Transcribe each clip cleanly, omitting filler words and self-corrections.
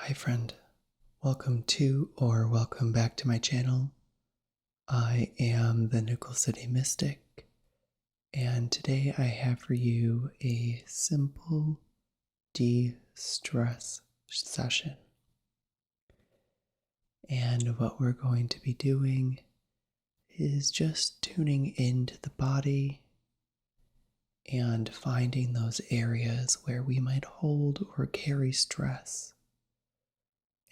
Hi friend, welcome back to my channel. I am the Nickel City Mystic, and today I have for you a simple de-stress session. And what we're going to be doing is just tuning into the body and finding those areas where we might hold or carry stress,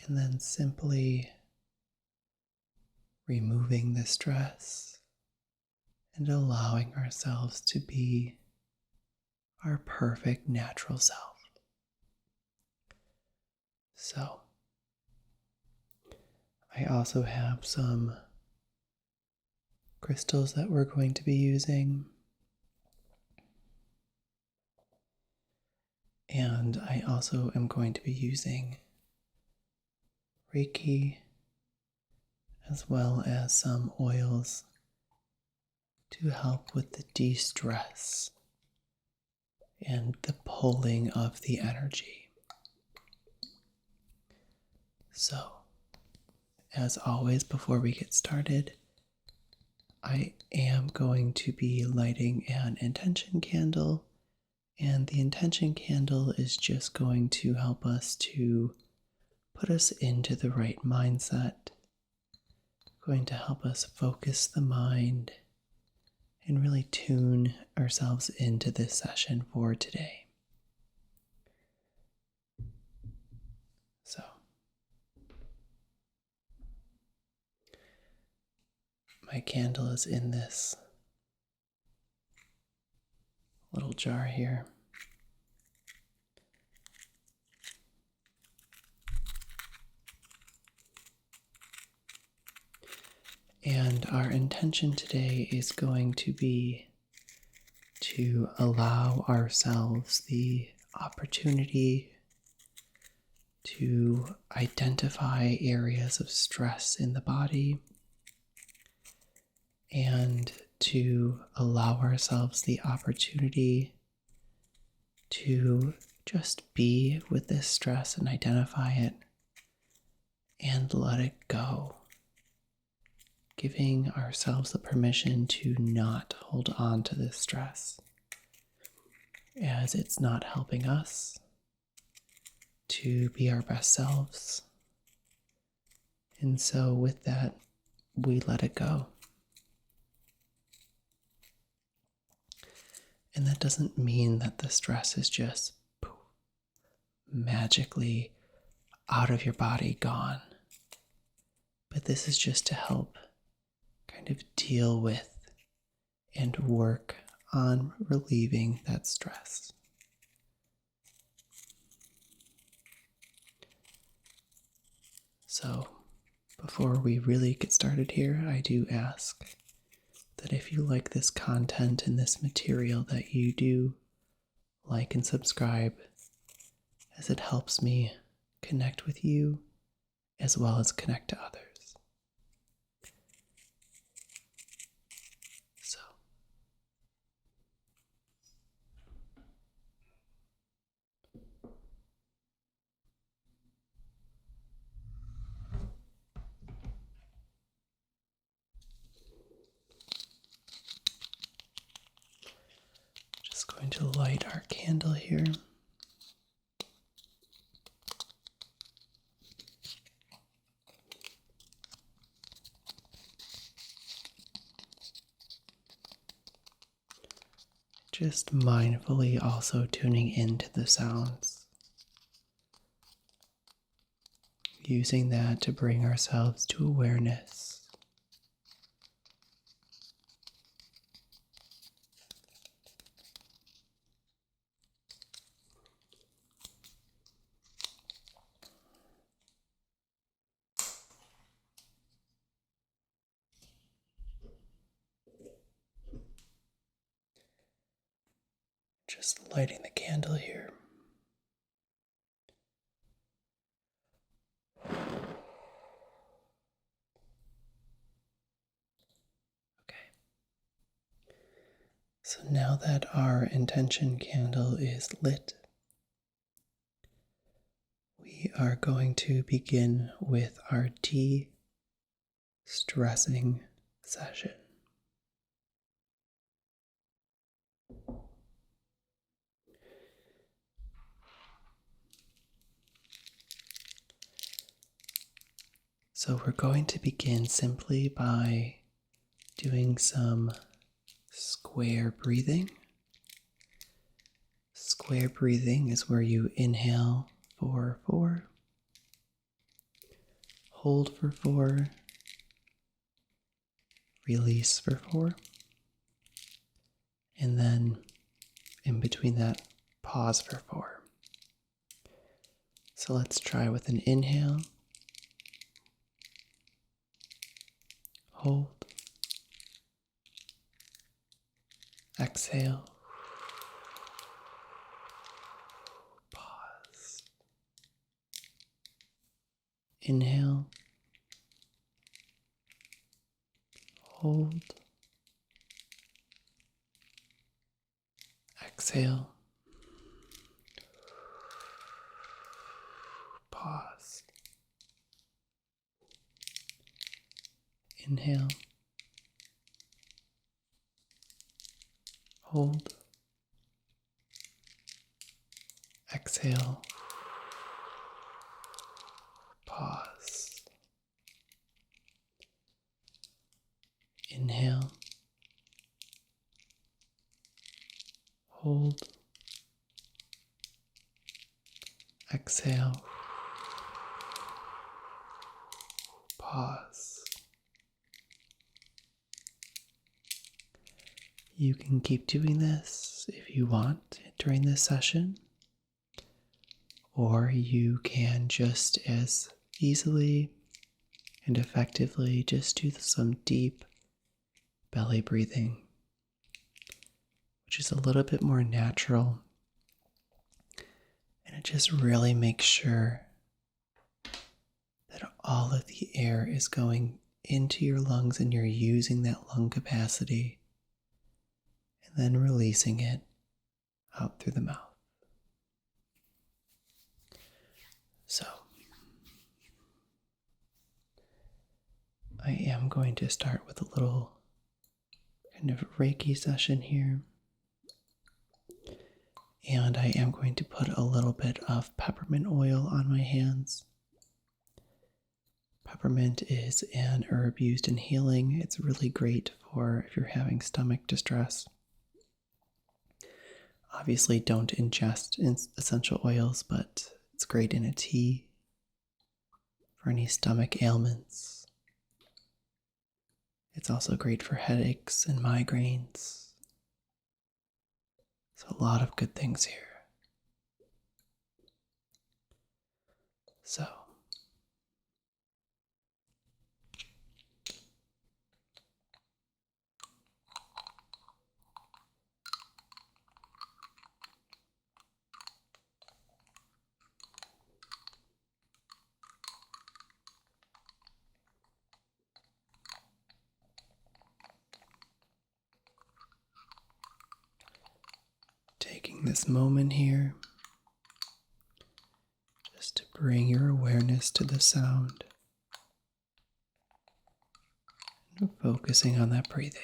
and then simply removing the stress and allowing ourselves to be our perfect natural self. So, I also have some crystals that we're going to be using, and I also am going to be using Reiki as well as some oils to help with the de-stress and the pulling of the energy. So, as always, before we get started, I am going to be lighting an intention candle, and the intention candle is just going to help us to put us into the right mindset, going to help us focus the mind and really tune ourselves into this session for today. So, my candle is in this little jar here. And our intention today is going to be to allow ourselves the opportunity to identify areas of stress in the body and to allow ourselves the opportunity to just be with this stress and identify it and let it go, giving ourselves the permission to not hold on to this stress, as it's not helping us to be our best selves. And so with that, we let it go. And that doesn't mean that the stress is just magically out of your body, gone. But this is just to help kind of deal with and work on relieving that stress. So, before we really get started here, I do ask that if you like this content and this material, that you do like and subscribe, as it helps me connect with you as well as connect to others. So, just going to light our candle here. Just mindfully also tuning into the sounds, using that to bring ourselves to awareness. Just lighting the candle here. Okay. So now that our intention candle is lit, we We are going to begin with our de-stressing session. So we're going to begin simply by doing some square breathing. Square breathing is where you inhale for 4, hold for 4, release for 4, and then in between that, pause for 4. So let's try with an inhale, hold, exhale, pause, inhale, hold, exhale, pause, inhale, hold, exhale, pause, inhale, hold, exhale, pause. You can keep doing this if you want during this session, or you can just as easily and effectively just do some deep belly breathing, which is a little bit more natural, and it just really makes sure that all of the air is going into your lungs and you're using that lung capacity, and then releasing it out through the mouth. So, I am going to start with a little kind of Reiki session here. And I am going to put a little bit of peppermint oil on my hands. Peppermint is an herb used in healing. It's really great for if you're having stomach distress. Obviously, don't ingest essential oils, but it's great in a tea for any stomach ailments. It's also great for headaches and migraines. So a lot of good things here. So, taking this moment here just to bring your awareness to the sound and focusing on that breathing.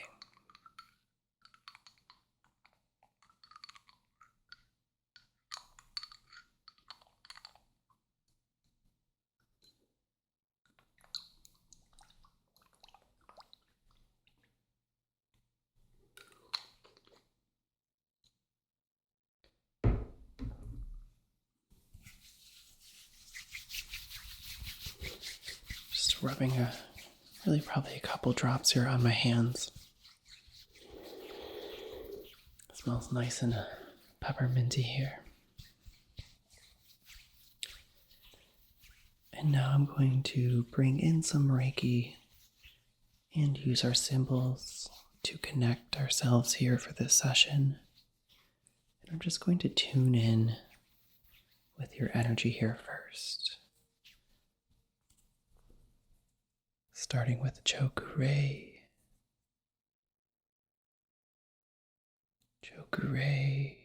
Just rubbing probably a couple drops here on my hands. It smells nice and pepperminty here. And now I'm going to bring in some Reiki and use our symbols to connect ourselves here for this session. And I'm just going to tune in with your energy here first. Starting with Chokure. Chokure.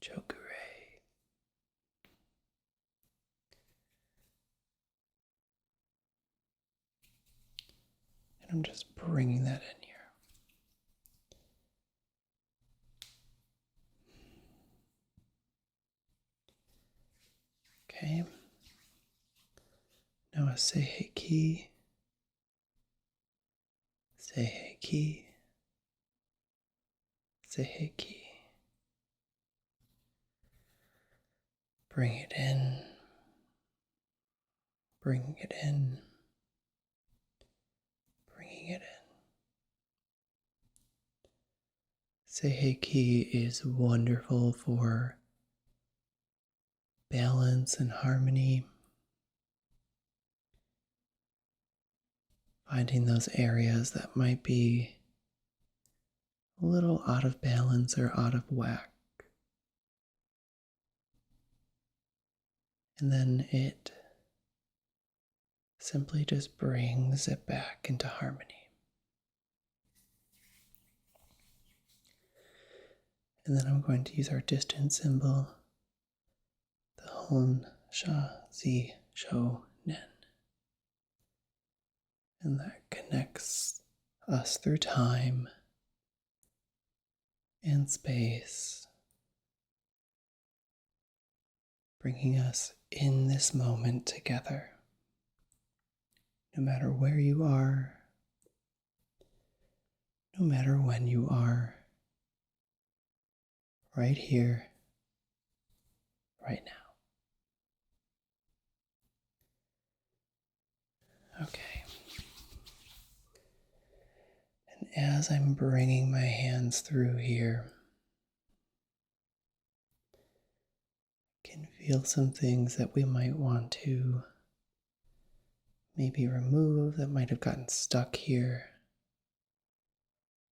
Chokure. And I'm just bringing that in here. Okay. Now a Seiheki. Seiheki. Seiheki. Bring it in. Bringing it in. Bringing it in. Seiheki is wonderful for balance and harmony. Finding those areas that might be a little out of balance or out of whack. And then it simply just brings it back into harmony. And then I'm going to use our distance symbol, the Hon Sha Zi Shou Nen. And that connects us through time and space, bringing us in this moment together. No matter where you are, no matter when you are, right here, right now. Okay. And as I'm bringing my hands through here, I can feel some things that we might want to maybe remove that might have gotten stuck here.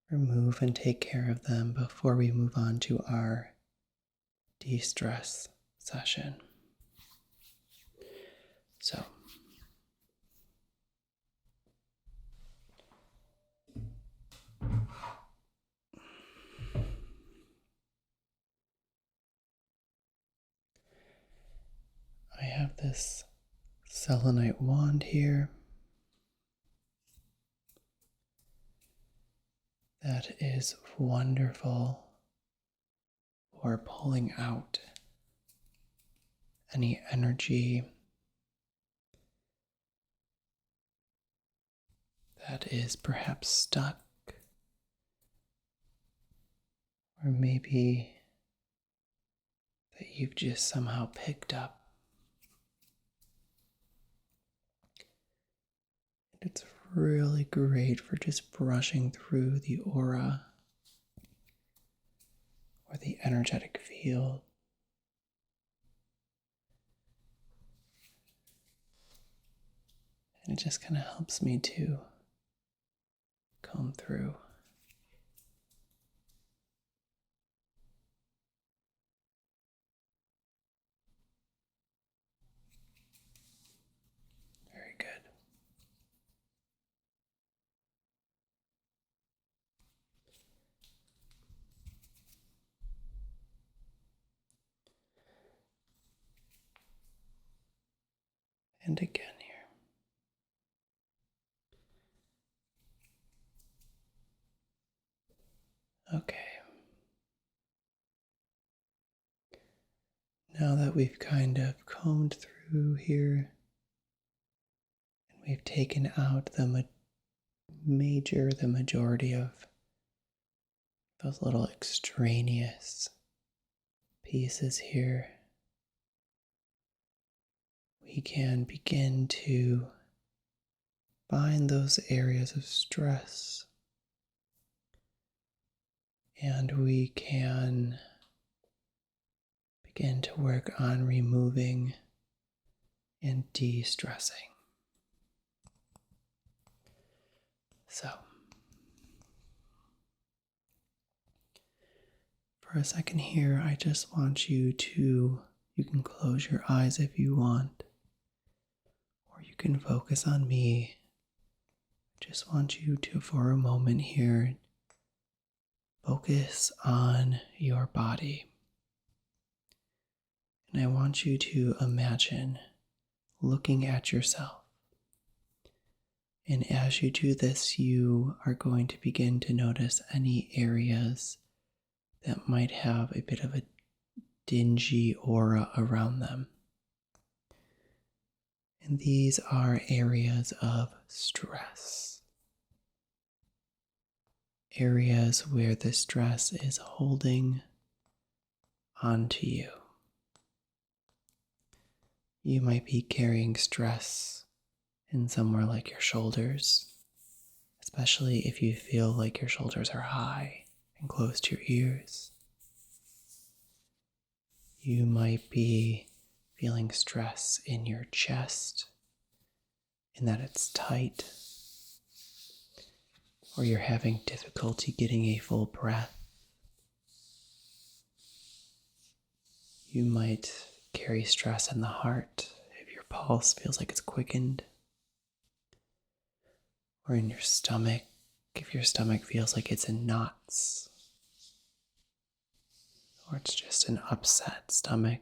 Remove and take care of them before we move on to our de-stress session. So, I have this selenite wand here that is wonderful for pulling out any energy that is perhaps stuck, or maybe that you've just somehow picked up. And it's really great for just brushing through the aura or the energetic field. And it just kind of helps me to comb through. Very good. And again here. Okay. Now that we've kind of combed through here, and we've taken out the majority of those little extraneous pieces here, we can begin to find those areas of stress, and we can begin to work on removing and de-stressing. So, for a second here, I just want you can close your eyes if you want, or you can focus on me. I just want you to, for a moment here, focus on your body. And I want you to imagine looking at yourself And as you do this, you are going to begin to notice any areas that might have a bit of a dingy aura around them. And these are areas of stress. Areas where the stress is holding onto you. You might be carrying stress in somewhere like your shoulders, especially if you feel like your shoulders are high and close to your ears. You might be feeling stress in your chest, in that it's tight, or you're having difficulty getting a full breath. You might carry stress in the heart if your pulse feels like it's quickened, or in your stomach if your stomach feels like it's in knots, or it's just an upset stomach.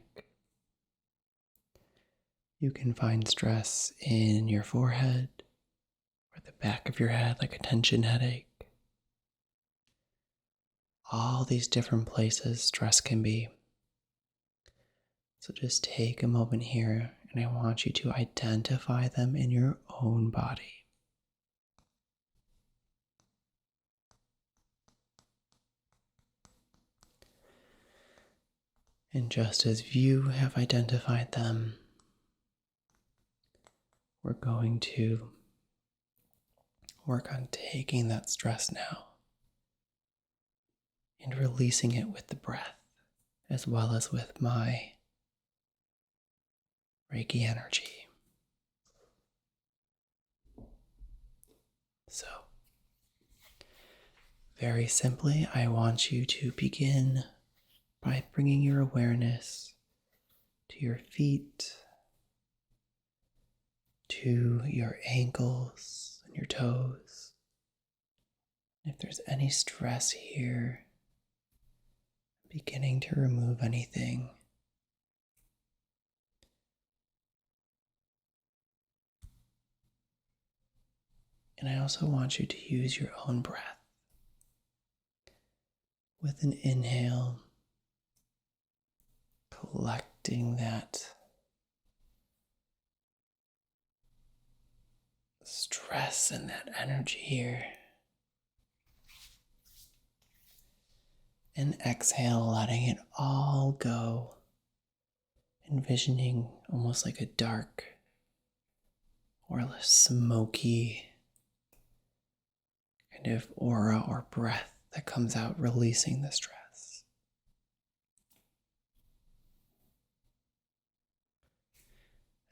You can find stress in your forehead or the back of your head, like a tension headache. All these different places stress can be. So just take a moment here, and I want you to identify them in your own body. And just as you have identified them, we're going to work on taking that stress now and releasing it with the breath, as well as with my Reiki energy. So, very simply, I want you to begin by bringing your awareness to your feet, to your ankles and your toes. If there's any stress here, beginning to remove anything. And I also want you to use your own breath. With an inhale, collecting that stress and that energy here. And exhale, letting it all go. Envisioning almost like a dark or a smoky kind of aura or breath that comes out, releasing the stress.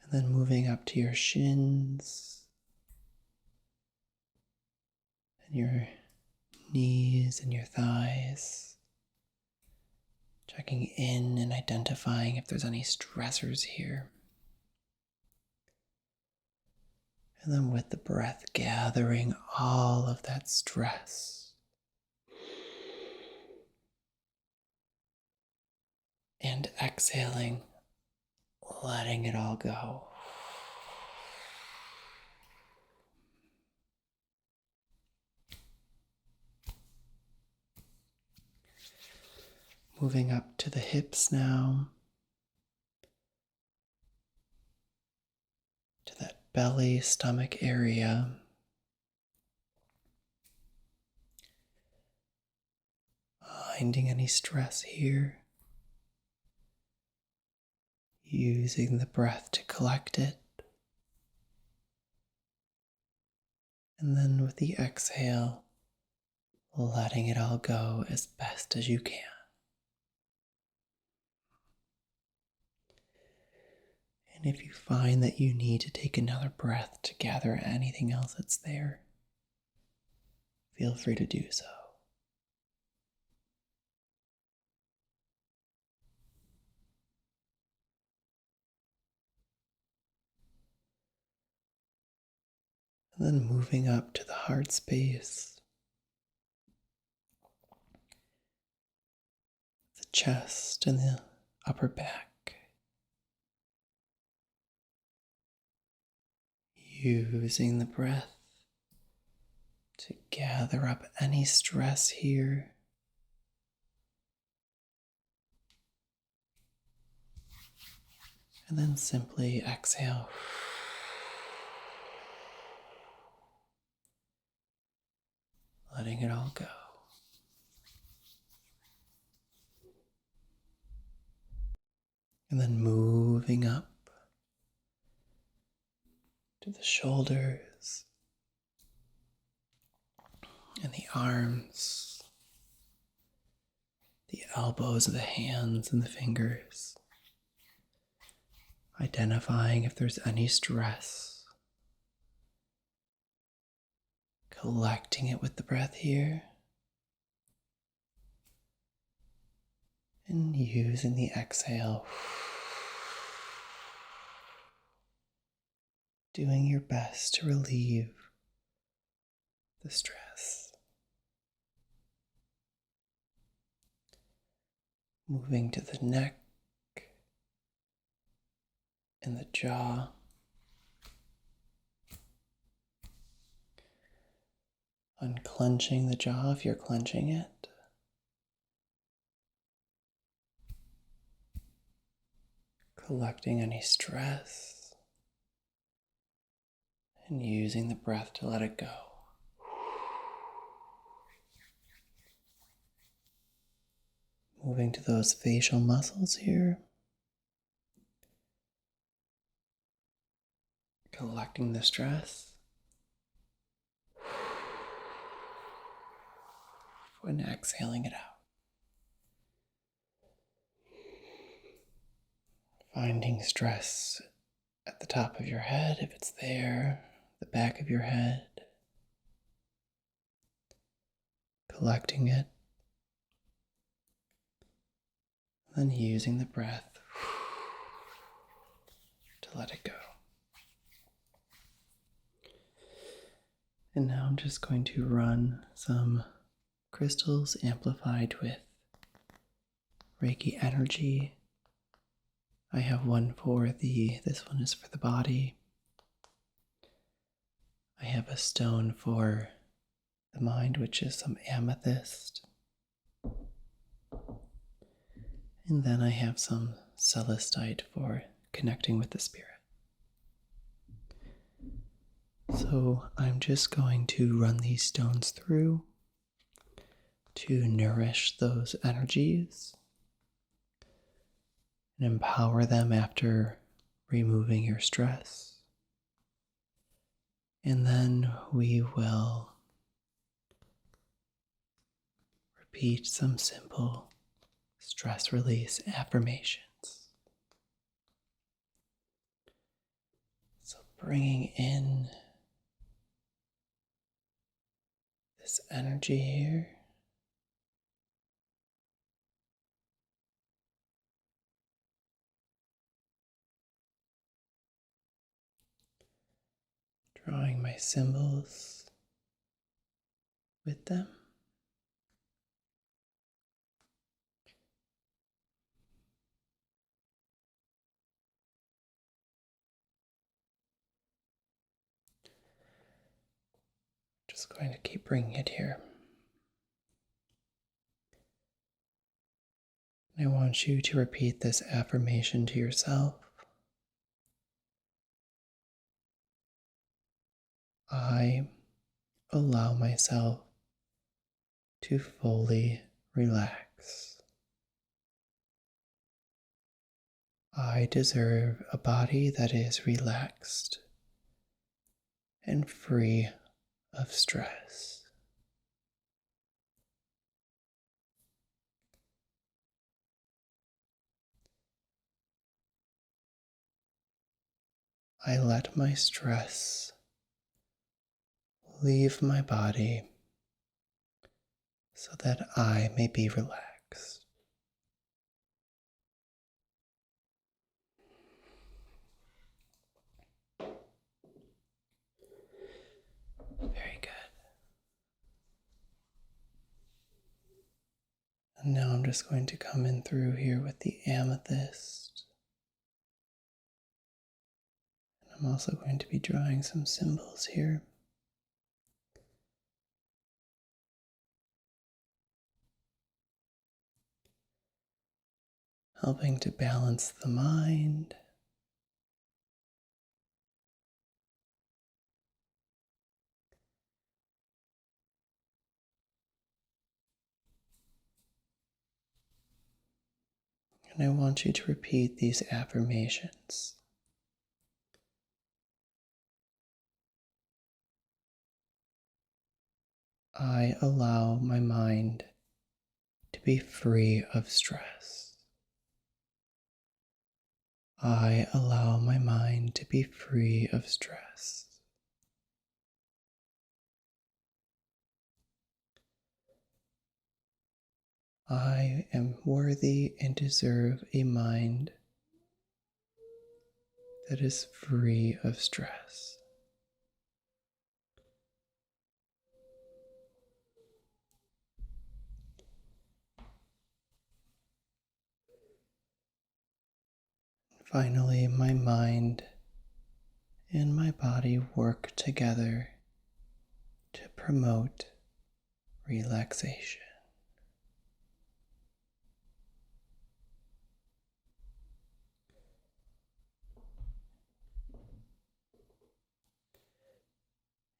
And then moving up to your shins and your knees and your thighs. Checking in and identifying if there's any stressors here. And then with the breath, gathering all of that stress. And exhaling, letting it all go. Moving up to the hips now. To that belly, stomach area. Finding any stress here. Using the breath to collect it. And then with the exhale, letting it all go as best as you can. And if you find that you need to take another breath to gather anything else that's there, feel free to do so. And then moving up to the heart space, the chest and the upper back. Using the breath to gather up any stress here. And then simply exhale. Letting it all go. And then moving up to the shoulders and the arms, the elbows of the hands and the fingers. Identifying if there's any stress. Collecting it with the breath here. And using the exhale. Doing your best to relieve the stress. Moving to the neck and the jaw. Unclenching the jaw if you're clenching it. Collecting any stress. And using the breath to let it go. Moving to those facial muscles here. Collecting the stress. And exhaling it out. Finding stress at the top of your head if it's there, the back of your head. Collecting it. Then using the breath to let it go. And now I'm just going to run some crystals amplified with Reiki energy. I have one for this one is for the body. I have a stone for the mind, which is some amethyst. And then I have some celestite for connecting with the spirit. So I'm just going to run these stones through to nourish those energies and empower them after removing your stress. And then we will repeat some simple stress release affirmations. So bringing in this energy here. Drawing my symbols with them. Just going to keep bringing it here. And I want you to repeat this affirmation to yourself. I allow myself to fully relax. I deserve a body that is relaxed and free of stress. I let my stress leave my body so that I may be relaxed. Very good. And now I'm just going to come in through here with the amethyst. And I'm also going to be drawing some symbols here. helping to balance the mind. And I want you to repeat these affirmations. I allow my mind to be free of stress. I allow my mind to be free of stress. I am worthy and deserve a mind that is free of stress. Finally, my mind and my body work together to promote relaxation.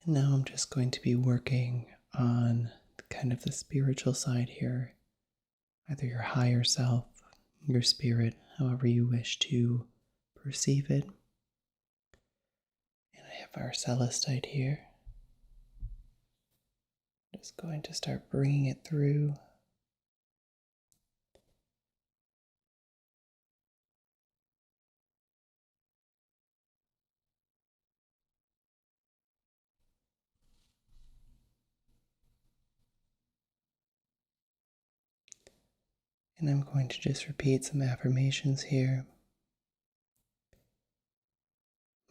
And now I'm just going to be working on kind of the spiritual side here, either your higher self, your spirit, however you wish to perceive it. And I have our celestite here. Just going to start bringing it through. And I'm going to just repeat some affirmations here.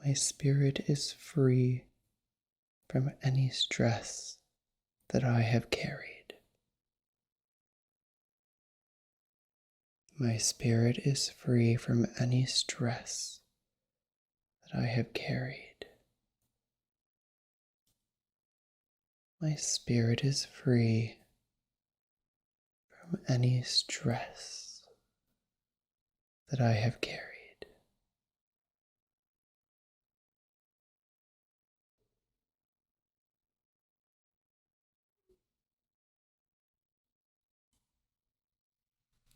My spirit is free from any stress that I have carried. My spirit is free from any stress that I have carried. My spirit is free from any stress that I have carried.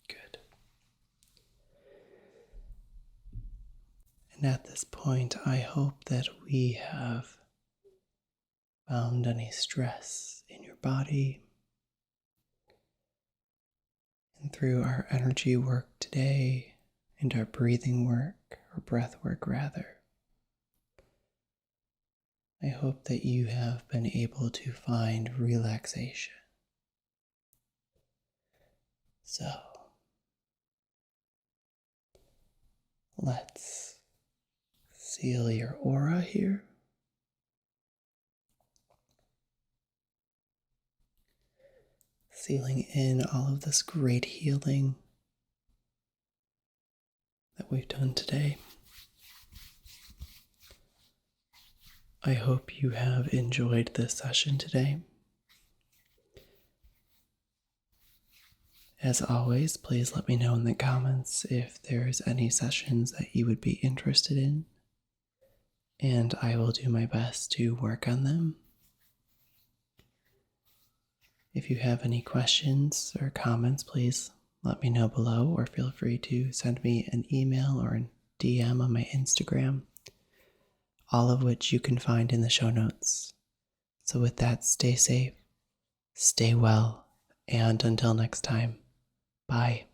Good. And at this point, I hope that we have found any stress in your body. And through our energy work today and our breathing work, or breath work rather, I hope that you have been able to find relaxation. So, let's seal your aura here. Sealing in all of this great healing that we've done today. I hope you have enjoyed this session today. As always, please let me know in the comments if there's any sessions that you would be interested in, and I will do my best to work on them. If you have any questions or comments, please let me know below, or feel free to send me an email or a DM on my Instagram, all of which you can find in the show notes. So with that, stay safe, stay well, and until next time, bye.